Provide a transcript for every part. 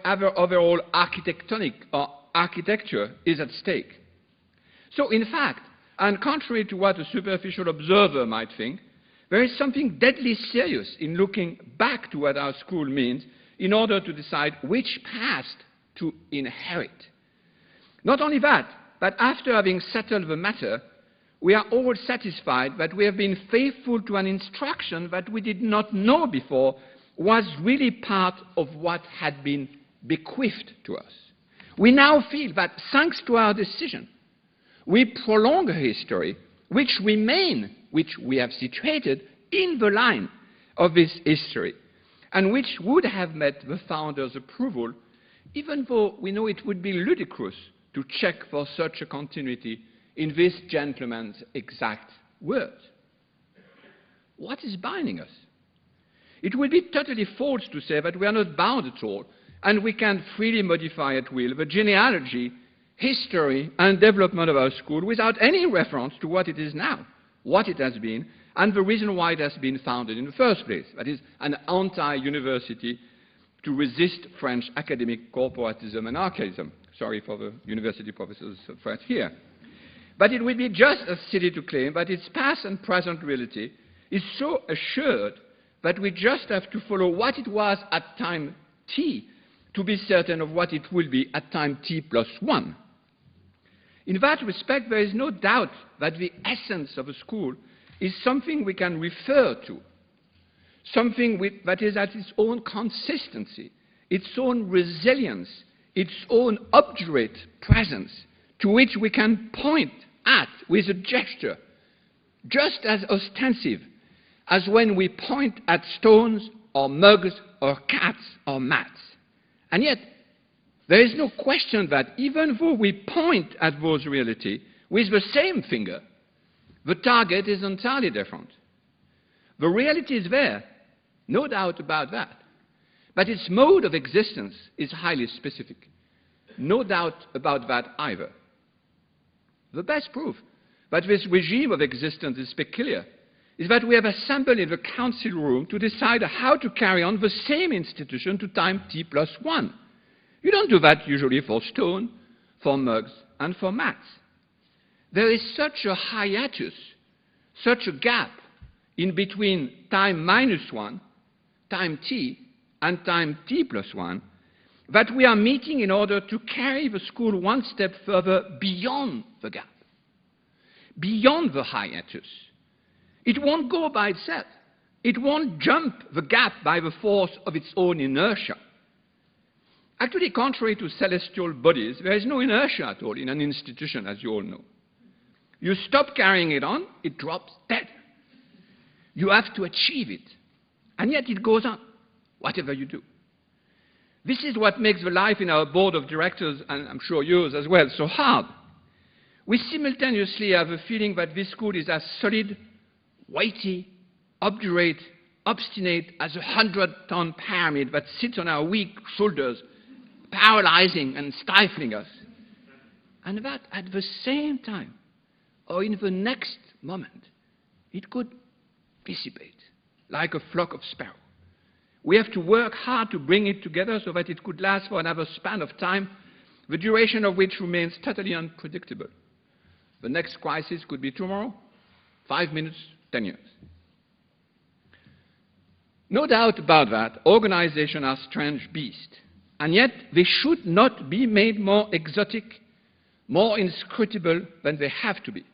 overall architectonic or architecture is at stake. So in fact, and contrary to what a superficial observer might think, there is something deadly serious in looking back to what our school means in order to decide which past to inherit. Not only that, but after having settled the matter, we are all satisfied that we have been faithful to an instruction that we did not know before was really part of what had been bequeathed to us. We now feel that thanks to our decision, we prolong a history which we have situated in the line of this history, and which would have met the founders' approval, even though we know it would be ludicrous to check for such a continuity in this gentleman's exact words. What is binding us? It would be totally false to say that we are not bound at all, and we can freely modify at will the genealogy, history, and development of our school without any reference to what it is now, what it has been, and the reason why it has been founded in the first place. That is, an anti-university to resist French academic corporatism and archaism. Sorry for the university professors of French here. But it would be just as silly to claim that its past and present reality is so assured that we just have to follow what it was at time t to be certain of what it will be at time t+1. In that respect, there is no doubt that the essence of a school is something we can refer to, something that is at its own consistency, its own resilience, its own obdurate presence, to which we can point at with a gesture, just as ostensive as when we point at stones or mugs or cats or mats. And yet, there is no question that even though we point at those realities with the same finger, the target is entirely different. The reality is there, no doubt about that. But its mode of existence is highly specific. No doubt about that either. The best proof that this regime of existence is peculiar is that we have assembled in the council room to decide how to carry on the same institution to time t+1. You don't do that usually for stone, for mugs, and for mats. There is such a hiatus, such a gap in between time -1, time t, and time t+1, that we are meeting in order to carry the school one step further beyond the gap, beyond the hiatus. It won't go by itself. It won't jump the gap by the force of its own inertia. Actually, contrary to celestial bodies, there is no inertia at all in an institution, as you all know. You stop carrying it on, it drops dead. You have to achieve it. And yet it goes on, whatever you do. This is what makes the life in our board of directors, and I'm sure yours as well, so hard. We simultaneously have a feeling that this school is as solid, weighty, obdurate, obstinate as a 100-ton pyramid that sits on our weak shoulders, paralyzing and stifling us. And that at the same time, or in the next moment, it could dissipate like a flock of sparrows. We have to work hard to bring it together so that it could last for another span of time, the duration of which remains totally unpredictable. The next crisis could be tomorrow, 5 minutes, 10 years. No doubt about that, organizations are strange beasts, and yet they should not be made more exotic, more inscrutable than they have to be.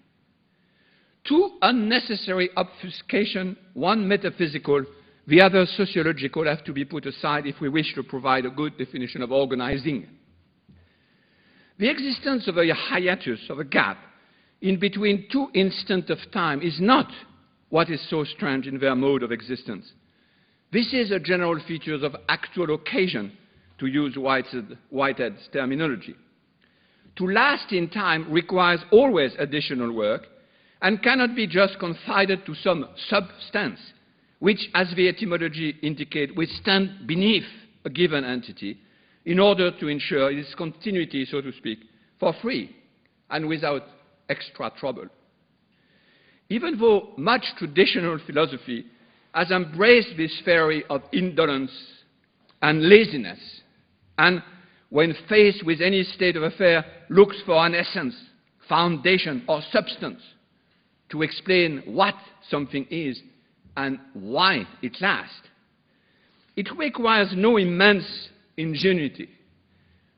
Two unnecessary obfuscation, one metaphysical, the other sociological, have to be put aside if we wish to provide a good definition of organizing. The existence of a hiatus, of a gap, in between two instants of time is not what is so strange in their mode of existence. This is a general feature of actual occasion, to use Whitehead's terminology. To last in time requires always additional work and cannot be just confided to some substance, which, as the etymology indicates, will stand beneath a given entity in order to ensure its continuity, so to speak, for free and without extra trouble. Even though much traditional philosophy has embraced this theory of indolence and laziness, and when faced with any state of affair, looks for an essence, foundation, or substance to explain what something is and why it lasts. It requires no immense ingenuity,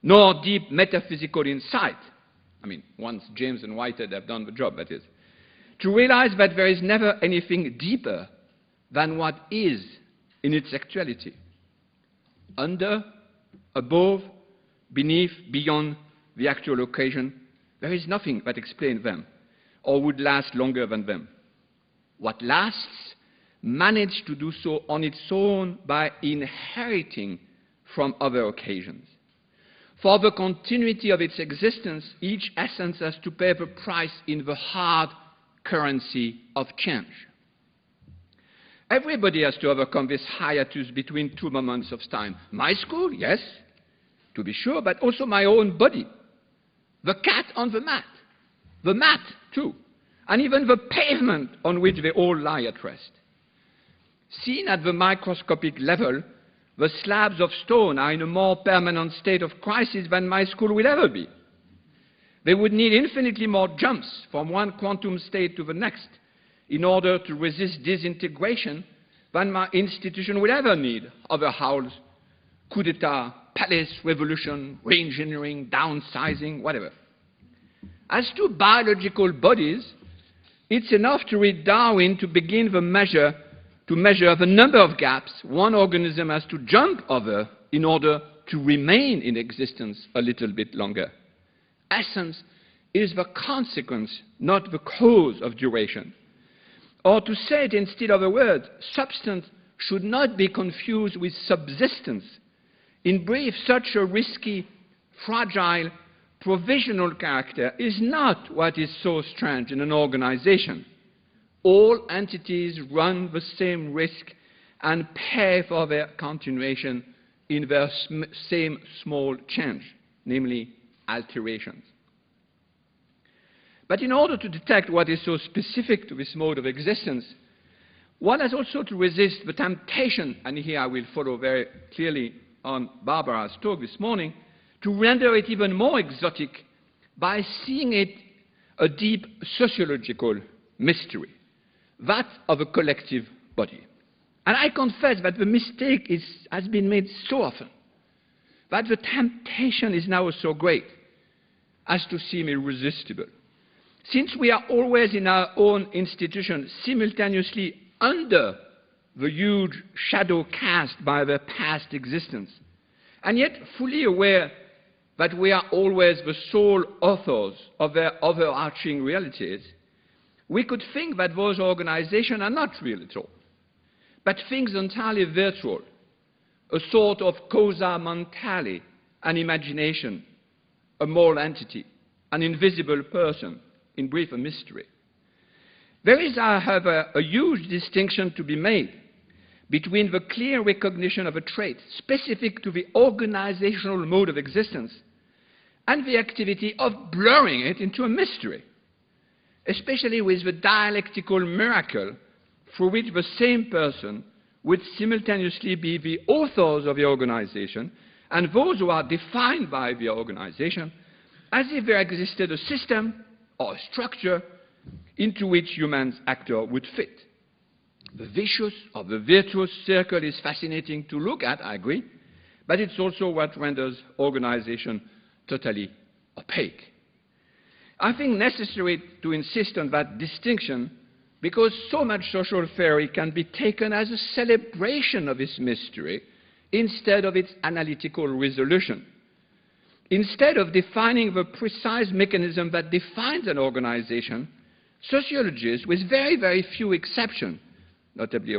nor deep metaphysical insight. I mean, once James and Whitehead have done the job, that is, to realize that there is never anything deeper than what is in its actuality. Under, above, beneath, beyond the actual occasion, there is nothing that explains them or would last longer than them. What lasts managed to do so on its own by inheriting from other occasions. For the continuity of its existence, each essence has to pay the price in the hard currency of change. Everybody has to overcome this hiatus between two moments of time. My school, yes, to be sure, but also my own body. The cat on the mat too, and even the pavement on which they all lie at rest. Seen at the microscopic level, the slabs of stone are in a more permanent state of crisis than my school will ever be. They would need infinitely more jumps from one quantum state to the next in order to resist disintegration than my institution will ever need. Overhauls, coup d'etat, palace revolution, re-engineering, downsizing, whatever. As to biological bodies, it's enough to read Darwin to begin to measure the number of gaps one organism has to jump over in order to remain in existence a little bit longer. Essence is the consequence, not the cause of duration. Or to say it instead of a word, substance should not be confused with subsistence. In brief, such a risky, fragile, provisional character is not what is so strange in an organization. All entities run the same risk and pay for their continuation in their same small change, namely alterations. But in order to detect what is so specific to this mode of existence, one has also to resist the temptation, and here I will follow very clearly on Barbara's talk this morning, to render it even more exotic by seeing it a deep sociological mystery, that of a collective body. And I confess that the mistake has been made so often that the temptation is now so great as to seem irresistible. Since we are always in our own institution simultaneously under the huge shadow cast by their past existence, and yet fully aware that we are always the sole authors of their overarching realities, we could think that those organizations are not real at all, but things entirely virtual, a sort of causa mentale, an imagination, a moral entity, an invisible person, in brief, a mystery. There is, however, a huge distinction to be made between the clear recognition of a trait specific to the organizational mode of existence and the activity of blurring it into a mystery, especially with the dialectical miracle through which the same person would simultaneously be the authors of the organization and those who are defined by the organization, as if there existed a system or a structure into which human actor would fit. The vicious or the virtuous circle is fascinating to look at, I agree, but it's also what renders organization totally opaque. I think necessary to insist on that distinction because so much social theory can be taken as a celebration of this mystery instead of its analytical resolution. Instead of defining the precise mechanism that defines an organization, sociologists, with very, very few exceptions, notably